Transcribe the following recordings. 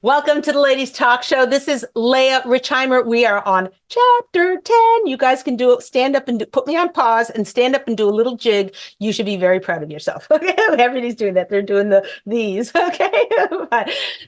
Welcome to the Ladies Talk Show. This is Leah Richheimer. We are on chapter 10. You guys can do it. Stand up and put me on pause and stand up and do a little jig. You should be very proud of yourself. Okay. Everybody's doing that. They're doing these. Okay.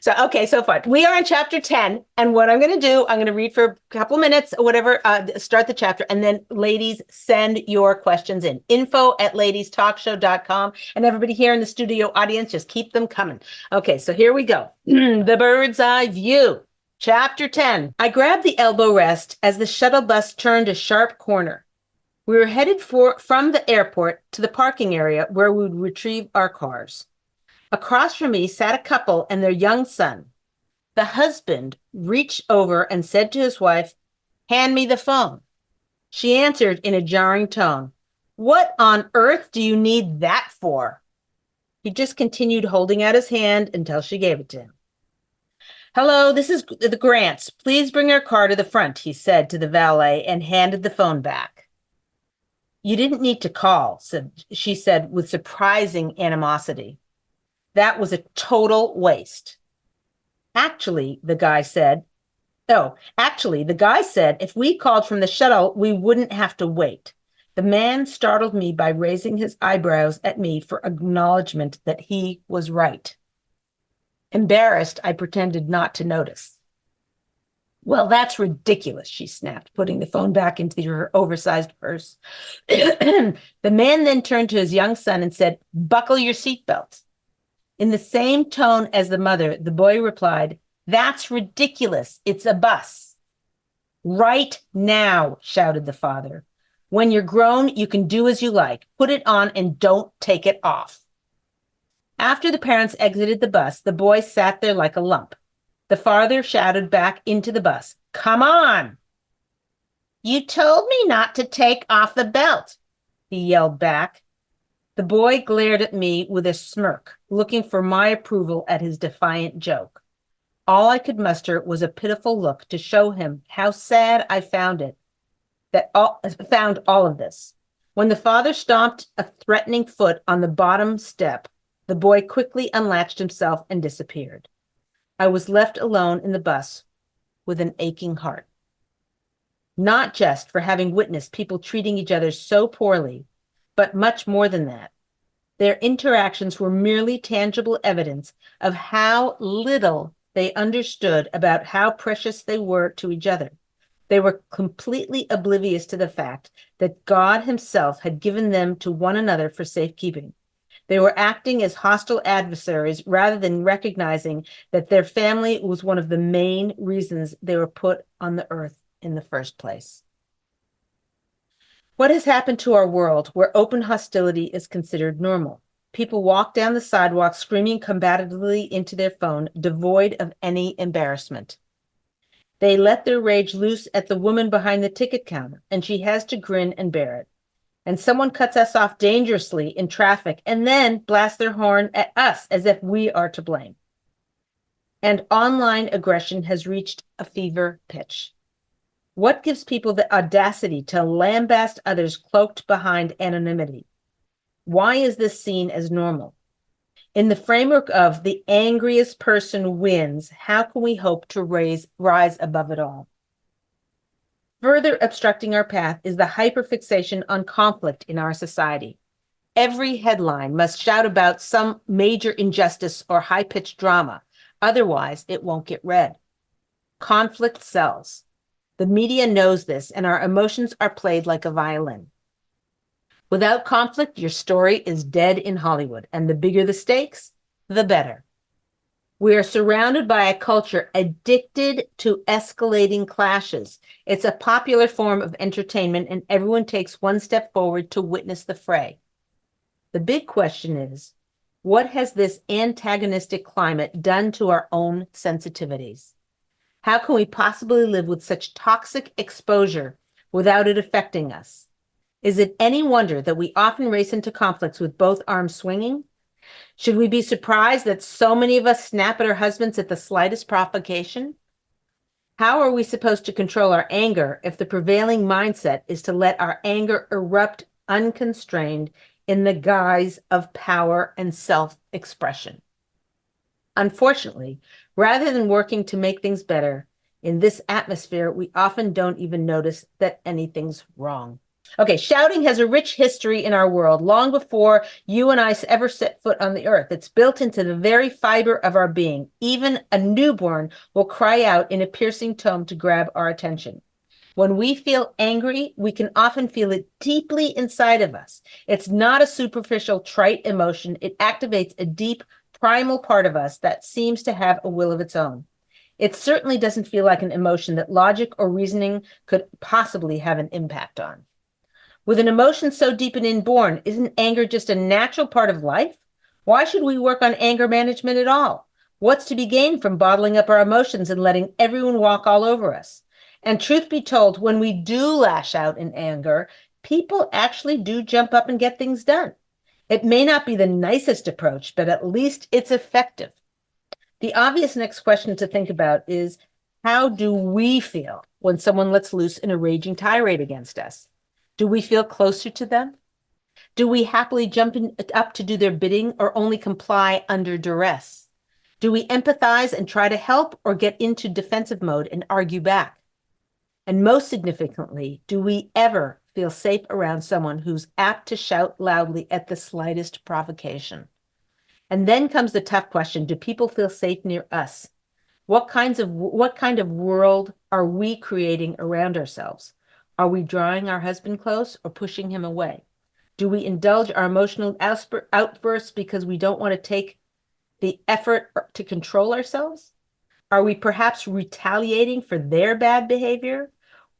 So far. We are on chapter 10. And what I'm going to do, I'm going to read for a couple minutes, whatever, start the chapter. And then ladies, send your questions in. info@ladiestalkshow.com. And everybody here in the studio audience, just keep them coming. Okay. So here we go. The bird's eye view. Chapter 10. I grabbed the elbow rest as the shuttle bus turned a sharp corner. We were headed from the airport to the parking area where we would retrieve our cars. Across from me sat a couple and their young son. The husband reached over and said to his wife, "Hand me the phone." She answered in a jarring tone, "What on earth do you need that for?" He just continued holding out his hand until she gave it to him. "Hello, this is the Grants. Please bring your car to the front," he said to the valet and handed the phone back. "You didn't need to call," she said with surprising animosity. "That was a total waste." Actually, the guy said, if we called from the shuttle, we wouldn't have to wait. The man startled me by raising his eyebrows at me for acknowledgement that he was right. Embarrassed, I pretended not to notice. "Well, that's ridiculous," she snapped, putting the phone back into her oversized purse. The man then turned to his young son and said, "Buckle your seatbelt." In the same tone as the mother, the boy replied, "That's ridiculous. It's a bus." "Right now," shouted the father. "When you're grown, you can do as you like. Put it on and don't take it off." After the parents exited the bus, the boy sat there like a lump. The father shouted back into the bus, "Come on." "You told me not to take off the belt," he yelled back. The boy glared at me with a smirk, looking for my approval at his defiant joke. All I could muster was a pitiful look to show him how sad I found all of this. When the father stomped a threatening foot on the bottom step, the boy quickly unlatched himself and disappeared. I was left alone in the bus with an aching heart. Not just for having witnessed people treating each other so poorly, but much more than that. Their interactions were merely tangible evidence of how little they understood about how precious they were to each other. They were completely oblivious to the fact that God himself had given them to one another for safekeeping. They were acting as hostile adversaries rather than recognizing that their family was one of the main reasons they were put on the earth in the first place. What has happened to our world where open hostility is considered normal? People walk down the sidewalk screaming combatively into their phone, devoid of any embarrassment. They let their rage loose at the woman behind the ticket counter, and she has to grin and bear it. And someone cuts us off dangerously in traffic and then blasts their horn at us as if we are to blame. And online aggression has reached a fever pitch. What gives people the audacity to lambaste others cloaked behind anonymity? Why is this seen as normal? In the framework of the angriest person wins, how can we hope to rise above it all? Further obstructing our path is the hyperfixation on conflict in our society. Every headline must shout about some major injustice or high-pitched drama. Otherwise, it won't get read. Conflict sells. The media knows this, and our emotions are played like a violin. Without conflict, your story is dead in Hollywood, and the bigger the stakes, the better. We are surrounded by a culture addicted to escalating clashes. It's a popular form of entertainment, and everyone takes one step forward to witness the fray. The big question is, what has this antagonistic climate done to our own sensitivities? How can we possibly live with such toxic exposure without it affecting us? Is it any wonder that we often race into conflicts with both arms swinging? Should we be surprised that so many of us snap at our husbands at the slightest provocation? How are we supposed to control our anger if the prevailing mindset is to let our anger erupt unconstrained in the guise of power and self-expression? Unfortunately, rather than working to make things better, in this atmosphere, we often don't even notice that anything's wrong. Okay, shouting has a rich history in our world, long before you and I ever set foot on the earth. It's built into the very fiber of our being. Even a newborn will cry out in a piercing tone to grab our attention. When we feel angry, we can often feel it deeply inside of us. It's not a superficial, trite emotion. It activates a deep, primal part of us that seems to have a will of its own. It certainly doesn't feel like an emotion that logic or reasoning could possibly have an impact on. With an emotion so deep and inborn, isn't anger just a natural part of life? Why should we work on anger management at all? What's to be gained from bottling up our emotions and letting everyone walk all over us? And truth be told, when we do lash out in anger, people actually do jump up and get things done. It may not be the nicest approach, but at least it's effective. The obvious next question to think about is, how do we feel when someone lets loose in a raging tirade against us? Do we feel closer to them? Do we happily jump up to do their bidding or only comply under duress? Do we empathize and try to help or get into defensive mode and argue back? And most significantly, do we ever feel safe around someone who's apt to shout loudly at the slightest provocation? And then comes the tough question, do people feel safe near us? What kind of world are we creating around ourselves? Are we drawing our husband close or pushing him away? Do we indulge our emotional outbursts because we don't want to take the effort to control ourselves? Are we perhaps retaliating for their bad behavior?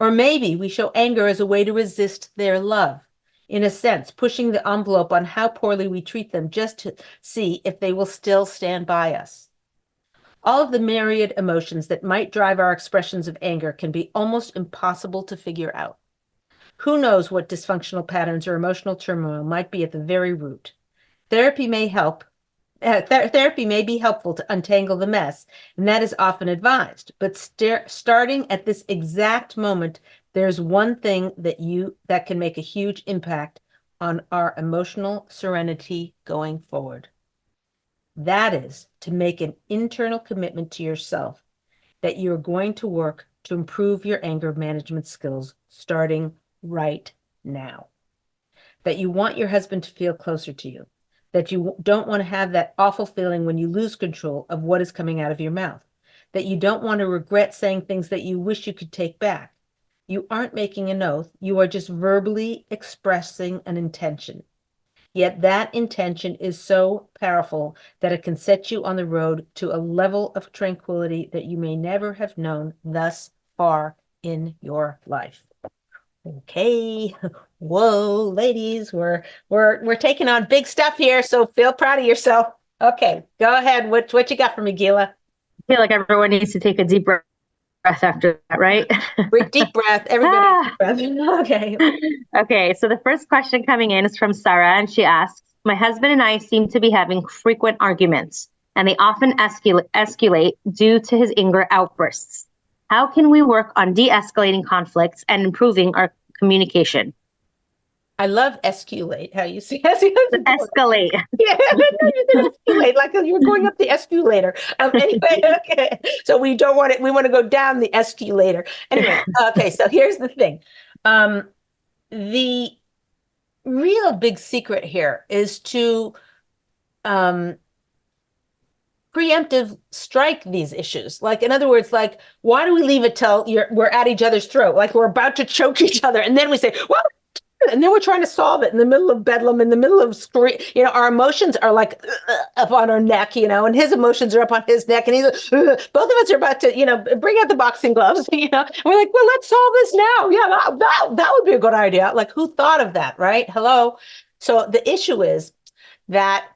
Or maybe we show anger as a way to resist their love, in a sense, pushing the envelope on how poorly we treat them just to see if they will still stand by us. All of the myriad emotions that might drive our expressions of anger can be almost impossible to figure out. Who knows what dysfunctional patterns or emotional turmoil might be at the very root? Therapy may help. Therapy may be helpful to untangle the mess, and that is often advised. But starting at this exact moment, there's one thing that can make a huge impact on our emotional serenity going forward. That is to make an internal commitment to yourself that you're going to work to improve your anger management skills starting right now. That you want your husband to feel closer to you. That you don't want to have that awful feeling when you lose control of what is coming out of your mouth. That you don't want to regret saying things that you wish you could take back. You aren't making an oath. You are just verbally expressing an intention. Yet that intention is so powerful that it can set you on the road to a level of tranquility that you may never have known thus far in your life. Okay. Whoa, ladies, we're taking on big stuff here, so feel proud of yourself. Okay, go ahead. What you got for me, Gila? I feel like everyone needs to take a deep breath after that, right? Deep breath. Everybody deep breath. Okay. Okay, so the first question coming in is from Sarah, and she asks, my husband and I seem to be having frequent arguments, and they often escalate due to his anger outbursts. How can we work on de-escalating conflicts and improving our communication? I love escalate, how you say escalate. Escalate. Yeah, you said escalate, like you're going up the escalator. Anyway, okay. So we don't want it, we want to go down the escalator. Anyway, okay, so here's the thing. The real big secret here is to preemptive strike these issues. Like, in other words, like, why do we leave it till we're at each other's throat? Like we're about to choke each other. And then we say, well, and then we're trying to solve it in the middle of bedlam, in the middle of scream. Our emotions are like up on our neck, and his emotions are up on his neck. And he's both of us are about to, bring out the boxing gloves, and we're like, well, let's solve this now. Yeah, that would be a good idea. Like, who thought of that, right? Hello. So the issue is that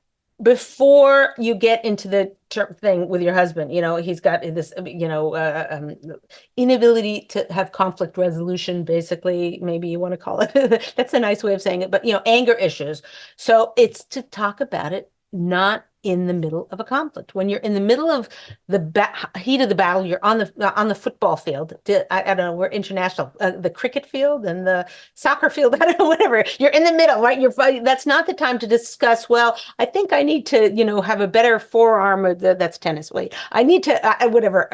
before you get into the thing with your husband, he's got this, inability to have conflict resolution, basically, maybe you want to call it. That's a nice way of saying it, but, anger issues. So it's to talk about it, not in the middle of a conflict. When you're in the middle of the heat of the battle, you're on the football field. I don't know, we're international, the cricket field and the soccer field. I don't know, whatever. You're in the middle, right? You're fighting. That's not the time to discuss, well, I think I need to, have a better forearm. That's tennis. Wait, I need to, whatever.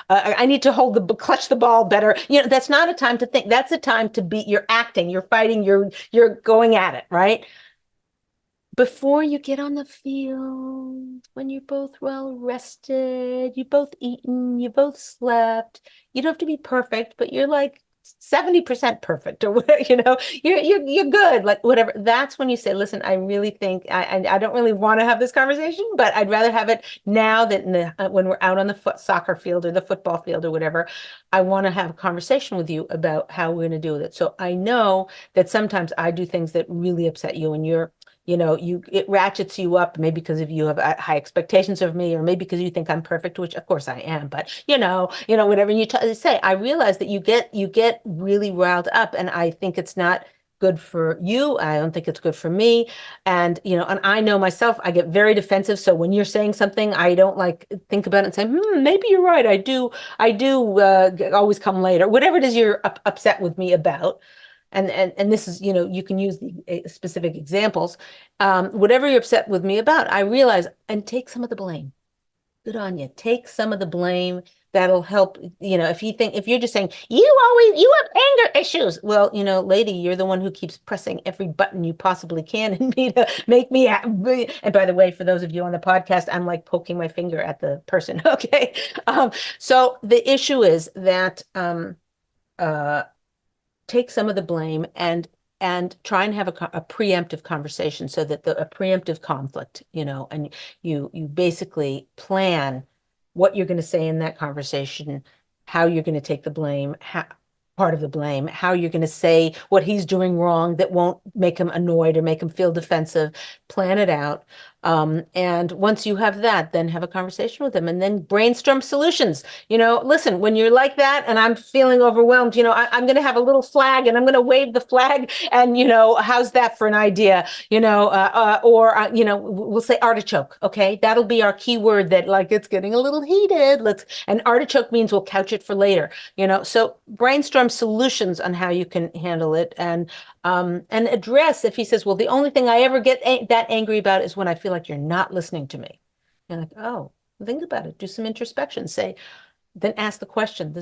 I need to clutch the ball better. That's not a time to think. That's a time to be, you're acting, you're fighting, you're going at it, right? Before you get on the field, when you're both well rested, you both eaten, you both slept, you don't have to be perfect, but you're like 70% perfect or whatever, you're good, like whatever. That's when you say, listen, I really think I don't really want to have this conversation, but I'd rather have it now than when we're out on the soccer field or the football field or whatever. I want to have a conversation with you about how we're going to deal with it. So I know that sometimes I do things that really upset you, and it ratchets you up, maybe because if you have high expectations of me, or maybe because you think I'm perfect, which of course I am, but whatever you say, I realize that you get really riled up, and I think it's not good for you. I don't think it's good for me. And, and I know myself, I get very defensive. So when you're saying something, I don't like think about it and say, maybe you're right. I do always come later, whatever it is you're upset with me about. And this is, you can use the specific examples. Whatever you're upset with me about, I realize, and take some of the blame. Good on you. Take some of the blame. That'll help. If you're just saying, you have anger issues. Well, lady, you're the one who keeps pressing every button you possibly can in me to make me happy. And by the way, for those of you on the podcast, I'm like poking my finger at the person. Okay. So the issue is that, take some of the blame and try and have a preemptive conversation, so that a preemptive conflict, and you basically plan what you're going to say in that conversation, how you're going to take the blame, part of the blame, how you're going to say what he's doing wrong that won't make him annoyed or make him feel defensive. Plan it out. And once you have that, then have a conversation with him and then brainstorm solutions. Listen, when you're like that and I'm feeling overwhelmed, I'm going to have a little flag and I'm going to wave the flag. And, how's that for an idea? We'll say artichoke. Okay. That'll be our key word, that like it's getting a little heated. And artichoke means we'll couch it for later, so brainstorm solutions on how you can handle it. And address, if he says, well, the only thing I ever get that angry about is when I feel like you're not listening to me. You're like, oh, think about it. Do some introspection. Then ask the question.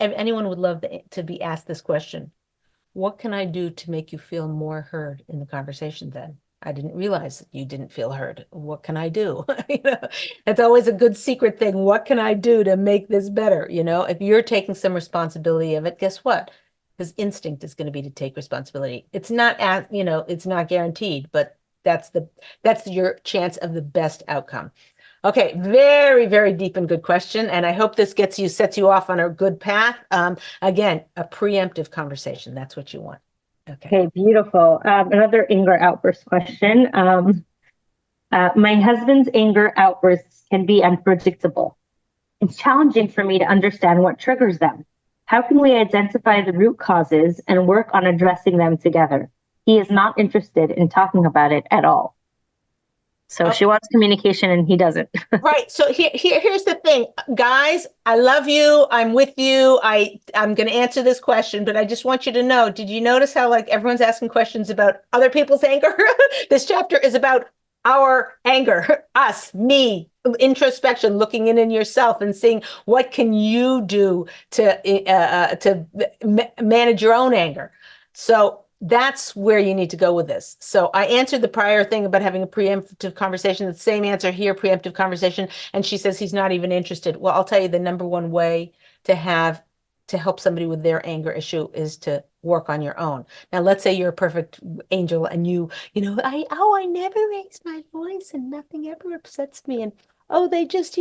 Anyone would love to be asked this question. What can I do to make you feel more heard in the conversation then? I didn't realize that you didn't feel heard. What can I do? That's always a good secret thing. What can I do to make this better? If you're taking some responsibility of it, guess what? His instinct is going to be to take responsibility. It's not it's not guaranteed, but that's your chance of the best outcome. Okay, very, very deep and good question. And I hope this sets you off on a good path. Again, a preemptive conversation. That's what you want. Okay, beautiful. Another anger outburst question. My husband's anger outbursts can be unpredictable. It's challenging for me to understand what triggers them. How can we identify the root causes and work on addressing them together? He is not interested in talking about it at all. So she wants communication and he doesn't. Right. So here's the thing, guys, I love you. I'm with you. I'm going to answer this question, but I just want you to know, did you notice how like everyone's asking questions about other people's anger? This chapter is about our anger, us, me, introspection, looking in yourself and seeing what can you do to manage your own anger. So that's where you need to go with this. So I answered the prior thing about having a preemptive conversation, the same answer here, preemptive conversation. And she says he's not even interested. Well, I'll tell you the number one way to help somebody with their anger issue is to work on your own. Now, let's say you're a perfect angel and I never raise my voice and nothing ever upsets me. And they just,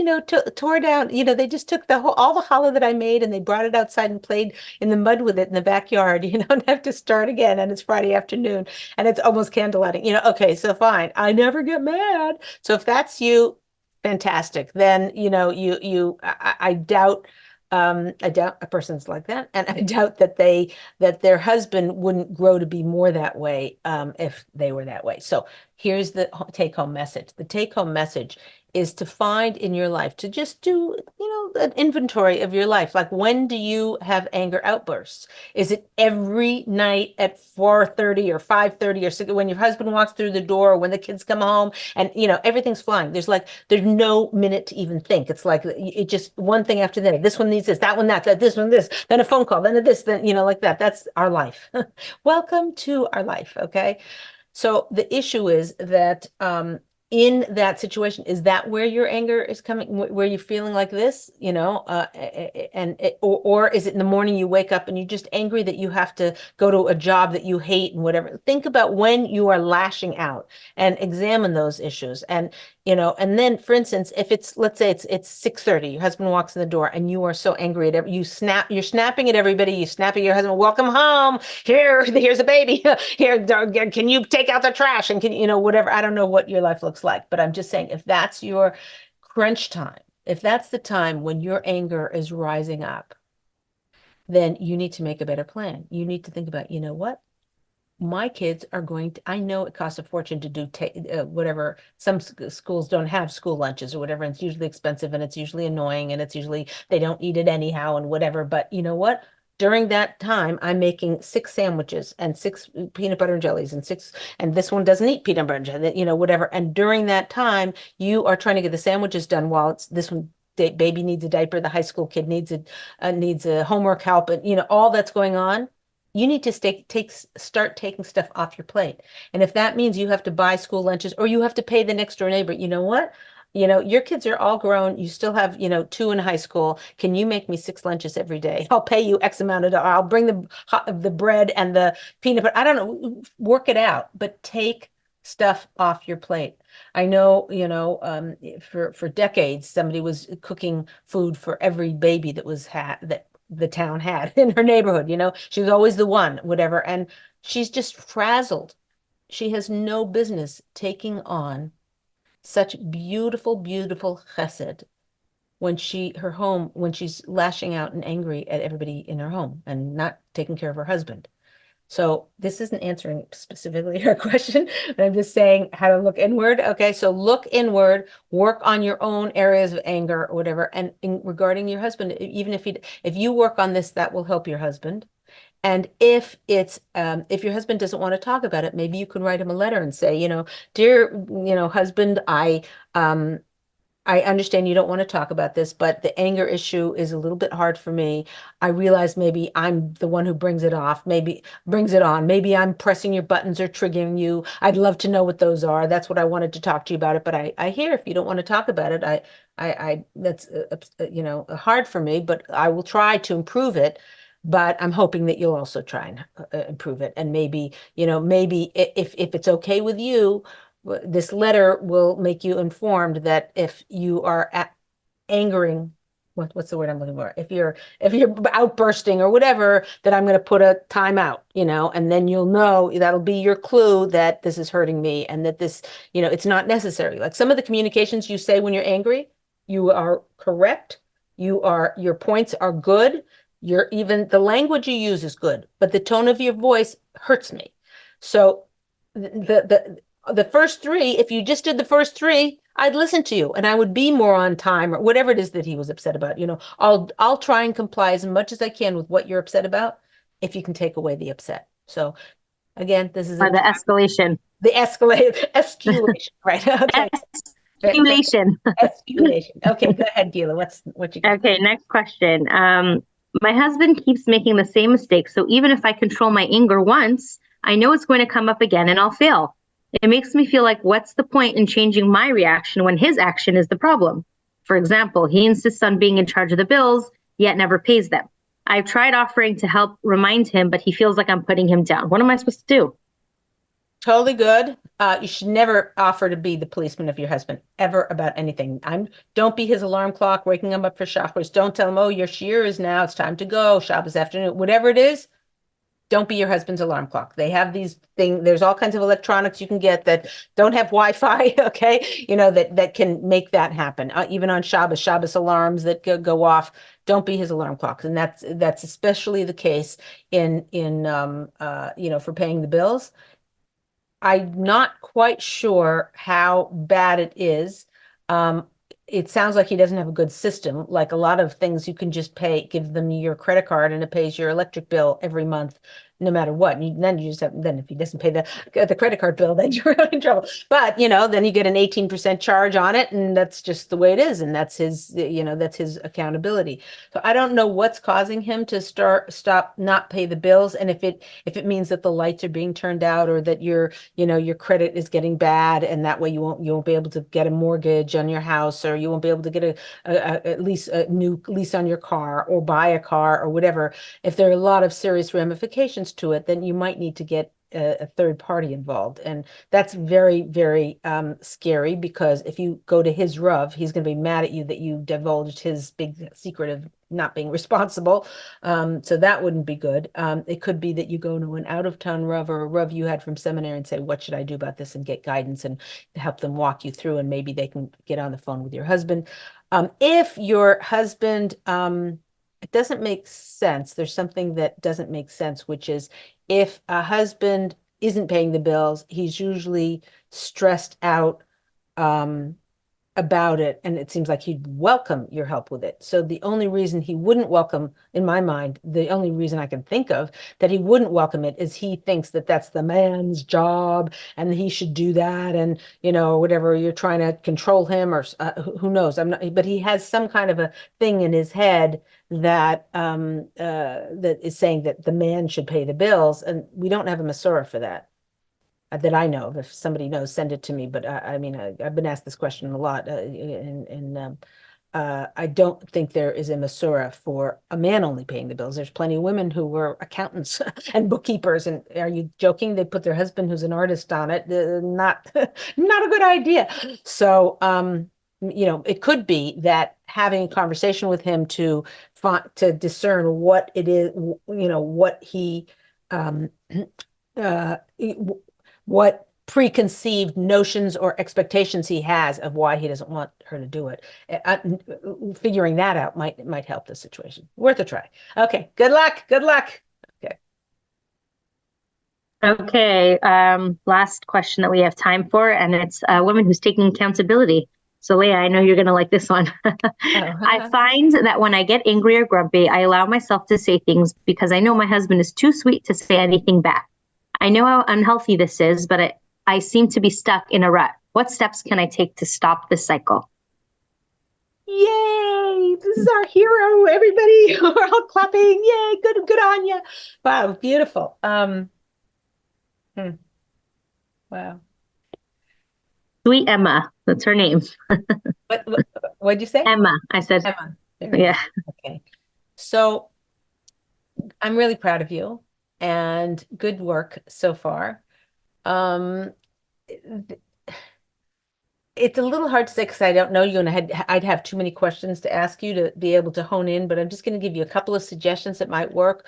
tore down, they just took all the challah that I made and they brought it outside and played in the mud with it in the backyard, and have to start again. And it's Friday afternoon and it's almost candlelighting, okay, so fine. I never get mad. So if that's you, fantastic. Then, I doubt a person's like that. And I doubt that their husband wouldn't grow to be more that way, if they were that way. So Here's the take-home message. The take-home message is to find in your life, to just do, an inventory of your life. Like, when do you have anger outbursts? Is it every night at 4:30 or 5:30 or 6, when your husband walks through the door, or when the kids come home and, everything's flying? There's no minute to even think. It's like it just one thing after the other. This one needs this, that one that, this one this, then a phone call, then a this, then, like that. That's our life. Welcome to our life, okay? So the issue is that in that situation, is that where your anger is coming, where you're feeling like this, or is it in the morning you wake up and you're just angry that you have to go to a job that you hate and whatever? Think about when you are lashing out and examine those issues. And then, for instance, if let's say it's 6:30, your husband walks in the door and you are so angry at you're snapping at everybody, you snap at your husband, welcome home, here's a baby, here, can you take out the trash? And whatever. I don't know what your life looks like, but I'm just saying, if that's your crunch time, if that's the time when your anger is rising up, then you need to make a better plan. You need to think about, what? My kids are going to, I know it costs a fortune to do whatever. Some schools don't have school lunches or whatever, and it's usually expensive and it's usually annoying and it's usually they don't eat it anyhow and whatever. But you know what? During that time, I'm making 6 sandwiches and 6 peanut butter and jellies and this one doesn't eat peanut butter and jelly, whatever. And during that time, you are trying to get the sandwiches done while this one, baby needs a diaper, the high school kid needs a homework help, and all that's going on. You need to start taking stuff off your plate. And if that means you have to buy school lunches or you have to pay the next door neighbor, you know what? Your kids are all grown. You still have, 2 in high school. Can you make me 6 lunches every day? I'll pay you X amount of dollars. I'll bring the bread and the peanut butter. I don't know. Work it out, but take stuff off your plate. I know, for decades, somebody was cooking food for every baby that the town had in her neighborhood. She was always the one, whatever. And she's just frazzled. She has no business taking on such beautiful, beautiful chesed when she's lashing out and angry at everybody in her home and not taking care of her husband. So this isn't answering specifically her question, but I'm just saying how to look inward. Okay, so look inward, work on your own areas of anger or whatever. And regarding your husband, even if you work on this, that will help your husband. And if your husband doesn't want to talk about it, maybe you can write him a letter and say, dear, husband, I understand you don't want to talk about this, but the anger issue is a little bit hard for me. I realize maybe I'm the one who brings it on. Maybe I'm pressing your buttons or triggering you. I'd love to know what those are. That's what I wanted to talk to you about it. But I hear if you don't want to talk about it, that's hard for me. But I will try to improve it. But I'm hoping that you'll also try and improve it. And maybe if it's okay with you, this letter will make you informed that if you are angering, what's the word I'm looking for? If you're outbursting or whatever, that I'm going to put a timeout, and then you'll know, that'll be your clue that this is hurting me and that this, it's not necessary. Like some of the communications you say when you're angry, you are correct. Your points are good. Even the language you use is good, but the tone of your voice hurts me. So the first 3, if you just did the first 3, I'd listen to you and I would be more on time or whatever it is that he was upset about. I'll try and comply as much as I can with what you're upset about if you can take away the upset. So again, this is the escalation. The escalation, right? Okay. Escalation. Escalation. Okay, go ahead, Gila. What you got? Okay, next question. My husband keeps making the same mistake, so even if I control my anger once, I know it's going to come up again and I'll fail. It makes me feel like, what's the point in changing my reaction when his action is the problem? For example, he insists on being in charge of the bills, yet never pays them. I've tried offering to help remind him, but he feels like I'm putting him down. What am I supposed to do? Totally good. You should never offer to be the policeman of your husband ever about anything. Don't be his alarm clock, waking him up for Shabbos. Don't tell him, oh, your shiur is now, it's time to go, Shabbos afternoon, whatever it is. Don't be your husband's alarm clock. They have these things. There's all kinds of electronics you can get that don't have Wi-Fi. Okay, that can make that happen. Even on Shabbos alarms that go off. Don't be his alarm clock, and that's especially the case in for paying the bills. I'm not quite sure how bad it is. Um, it sounds like he doesn't have a good system. Like a lot of things, you can just pay, give them your credit card, and it pays your electric bill every month, no matter what. And then you just have, then if he doesn't pay the credit card bill, then you're in trouble. But then you get an 18% charge on it, and that's just the way it is. And that's that's his accountability. So I don't know what's causing him to stop not pay the bills, and if it means that the lights are being turned out, or that your credit is getting bad, and that way you won't be able to get a mortgage on your house, or you won't be able to get at least a new lease on your car, or buy a car, or whatever. If there are a lot of serious ramifications to it, then you might need to get a third party involved. And that's very, very scary, because if you go to his RUV, he's going to be mad at you that you divulged his big secret of not being responsible. So that wouldn't be good. It could be that you go to an out of town RUV, or a RUV you had from seminary, and say, what should I do about this, and get guidance and help them walk you through, and maybe they can get on the phone with your husband. If your husband, it doesn't make sense. There's something that doesn't make sense, which is, if a husband isn't paying the bills, he's usually stressed out about it, and it seems like he'd welcome your help with it. So the only reason he wouldn't welcome, in my mind, the only reason I can think of that he wouldn't welcome it, is he thinks that that's the man's job, and he should do that, and whatever, you're trying to control him, or who knows. I'm not, but he has some kind of a thing in his head that is saying that the man should pay the bills, and we don't have a Masora for that I know of. If somebody knows, send it to me. But I mean, I've been asked this question a lot, and I don't think there is a Masora for a man only paying the bills. There's plenty of women who were accountants and bookkeepers. And are you joking? They put their husband, who's an artist, on it. Not not a good idea. So it could be that having a conversation with him to discern what it is, what he um, uh, what preconceived notions or expectations he has of why he doesn't want her to do it. Figuring that out might help the situation. Worth a try. Okay. Good luck. Good luck. Okay. Okay. Last question that we have time for, and it's a woman who's taking accountability. So Leah, I know you're going to like this one. I find that when I get angry or grumpy, I allow myself to say things because I know my husband is too sweet to say anything back. I know how unhealthy this is, but I seem to be stuck in a rut. What steps can I take to stop this cycle? Yay! This is our hero, everybody. We're all clapping. Yay! Good on you. Wow, beautiful. Wow. Sweet Emma, that's her name. What'd you say? Emma, I said. Emma. Yeah. Okay. So I'm really proud of you, and good work so far. Um, it's a little hard to say, because I don't know you, and I'd have too many questions to ask you to be able to hone in, but I'm just going to give you a couple of suggestions that might work.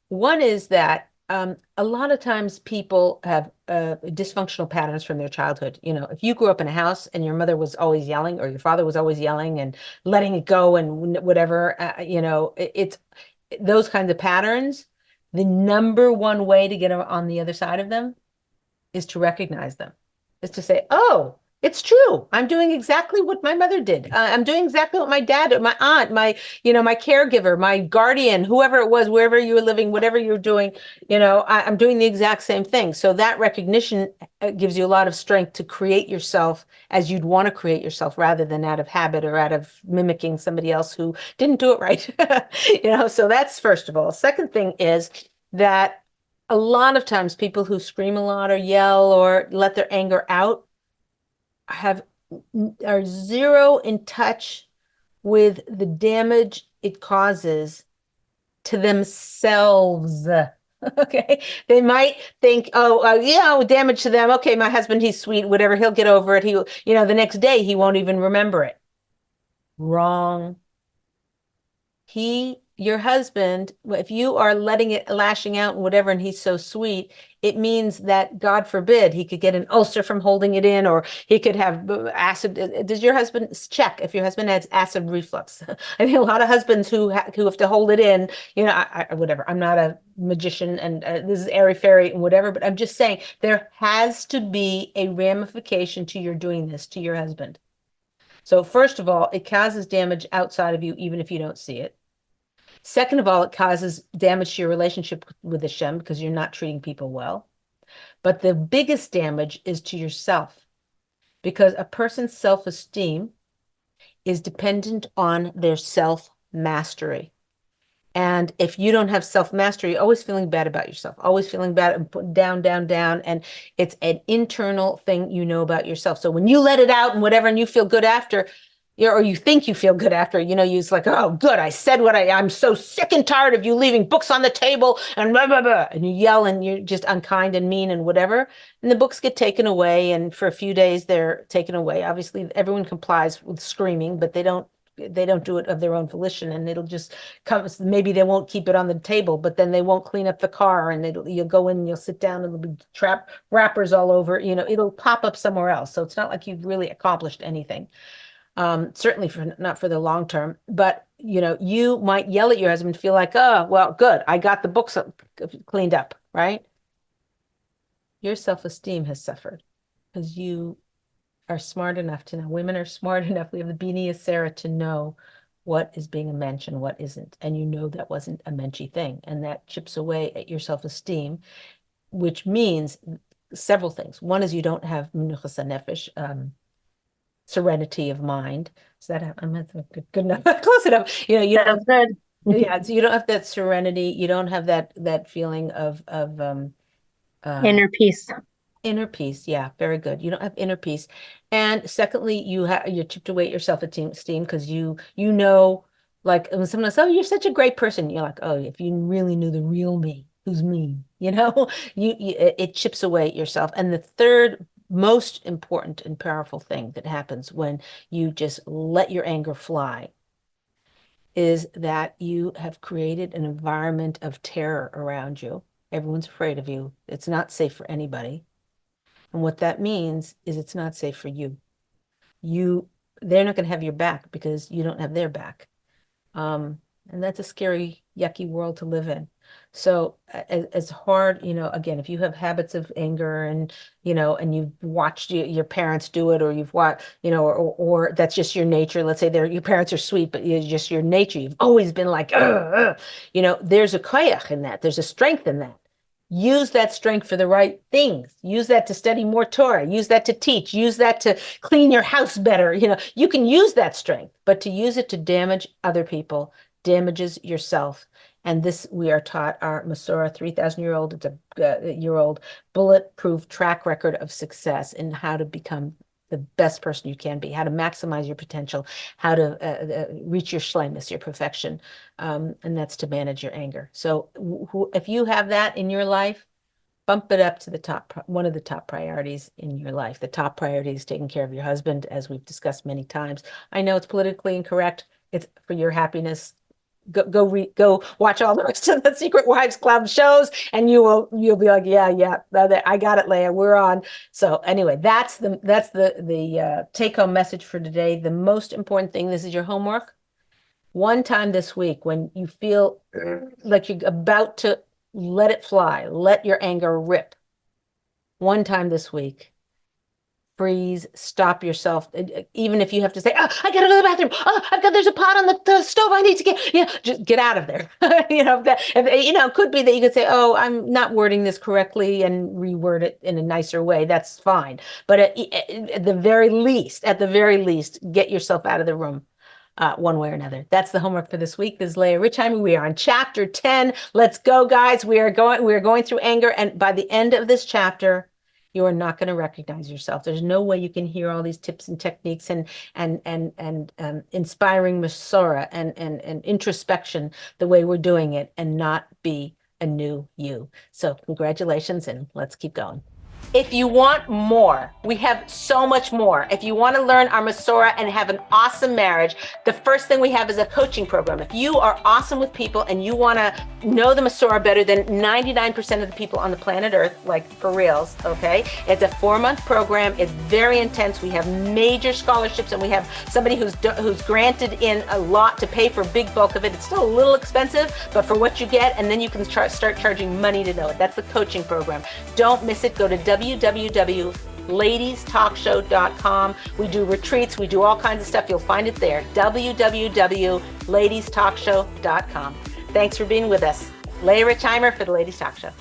One is that a lot of times people have dysfunctional patterns from their childhood. If you grew up in a house and your mother was always yelling, or your father was always yelling and letting it go and whatever, it's those kinds of patterns. The number one way to get on the other side of them is to recognize them, is to say, oh, it's true. I'm doing exactly what my mother did. I'm doing exactly what my dad, my aunt, my caregiver, my guardian, whoever it was, wherever you were living, whatever you're doing, I'm doing the exact same thing. So that recognition gives you a lot of strength to create yourself as you'd want to create yourself, rather than out of habit or out of mimicking somebody else who didn't do it right. So that's first of all. Second thing is that a lot of times people who scream a lot or yell or let their anger out are zero in touch with the damage it causes to themselves. Okay. They might think, damage to them. Okay, my husband, he's sweet, whatever, he'll get over it. The next day he won't even remember it. Wrong. Your husband, if you are letting it, lashing out and whatever, and he's so sweet, It means that, God forbid, he could get an ulcer from holding it in, or he could have acid. Does your husband check if your husband has acid reflux? I think a lot of husbands who have to hold it in, whatever. I'm not a magician, and this is airy fairy and whatever, but I'm just saying there has to be a ramification to your doing this to your husband. So first of all, it causes damage outside of you, even if you don't see it. Second of all, it causes damage to your relationship with Hashem because you're not treating people well. But the biggest damage is to yourself, because a person's self-esteem is dependent on their self-mastery. And if you don't have self-mastery, you're always feeling bad about yourself, always feeling bad and put down, down, down. And it's an internal thing you know about yourself. So when you let it out and whatever, and you feel good after, or you think you feel good after, you're like, oh, good, I said I'm so sick and tired of you leaving books on the table and blah, blah, blah. And you yell and you're just unkind and mean and whatever. And the books get taken away. And for a few days, they're taken away. Obviously, everyone complies with screaming, but they don't do it of their own volition, and it'll just come. Maybe they won't keep it on the table, but then they won't clean up the car, and you'll go in and you'll sit down and there'll be wrappers all over, it'll pop up somewhere else. So it's not like you've really accomplished anything. Certainly not for the long term, but you might yell at your husband, feel like, oh, well, good, I got the books cleaned up, right? Your self-esteem has suffered because you are smart enough to know, women are smart enough, we have the Bini Sarah to know what is being a mensch and what isn't. And that wasn't a menschy thing. And that chips away at your self-esteem, which means several things. One is you don't have menuchas nefesh, serenity of mind. Is that I'm good enough? Close enough. You That's don't, good. yeah, so you don't have that serenity. You don't have that feeling of Inner peace. inner peace. Yeah, very good. You don't have inner peace. And secondly, you're chipped away at your self-esteem because like when someone says, oh, you're such a great person, you're like, oh, if you really knew the real me, who's me, it chips away at yourself. And the third most important and powerful thing that happens when you just let your anger fly is that you have created an environment of terror around you. Everyone's afraid of you. It's not safe for anybody. And what that means is it's not safe for you. They're not going to have your back because you don't have their back. And that's a scary, yucky world to live in. So as hard, again, if you have habits of anger and you've watched your parents do it, or you've watched, or that's just your nature. Let's say your parents are sweet, but it's just your nature. You've always been like, there's a koyach in that. There's a strength in that. Use that strength for the right things. Use that to study more Torah. Use that to teach. Use that to clean your house better. You can use that strength, but to use it to damage other people damages yourself. And this, we are taught, our Masorah, 3,000-year-old, it's a year-old bulletproof track record of success in how to become the best person you can be, how to maximize your potential, how to reach your shleimus, your perfection. And that's to manage your anger. So if you have that in your life, bump it up to the top, one of the top priorities in your life. The top priority is taking care of your husband, as we've discussed many times. I know it's politically incorrect. It's for your happiness. Go watch all the rest of the Secret Wives Club shows, and you'll be like, yeah, I got it, Leah. We're on. So anyway, that's the take-home message for today. The most important thing. This is your homework. One time this week, when you feel like you're about to let it fly, let your anger rip. One time this week, freeze, stop yourself. Even if you have to say, oh, I gotta go to the bathroom. Oh, there's a pot on the stove. I need to just get out of there. It could be that you could say, oh, I'm not wording this correctly, and reword it in a nicer way. That's fine. But at the very least, get yourself out of the room. One way or another. That's the homework for this week. This is Leah Richheimer. We are on chapter 10. Let's go, guys. We are going through anger. And by the end of this chapter, you are not going to recognize yourself. There's no way you can hear all these tips and techniques and inspiring Masorah and introspection the way we're doing it and not be a new you. So congratulations, and let's keep going. If you want more, we have so much more. If you want to learn our Masora and have an awesome marriage, the first thing we have is a coaching program. If you are awesome with people and you want to know the Masora better than 99% of the people on the planet Earth, like for reals, okay? It's a 4-month program. It's very intense. We have major scholarships, and we have somebody who's granted in a lot to pay for a big bulk of it. It's still a little expensive, but for what you get, and then you can start charging money to know it. That's the coaching program. Don't miss it. Go to www.ladiestalkshow.com. We do retreats. We do all kinds of stuff. You'll find it there. www.ladiestalkshow.com. Thanks for being with us. Leah Richheimer for the Ladies Talk Show.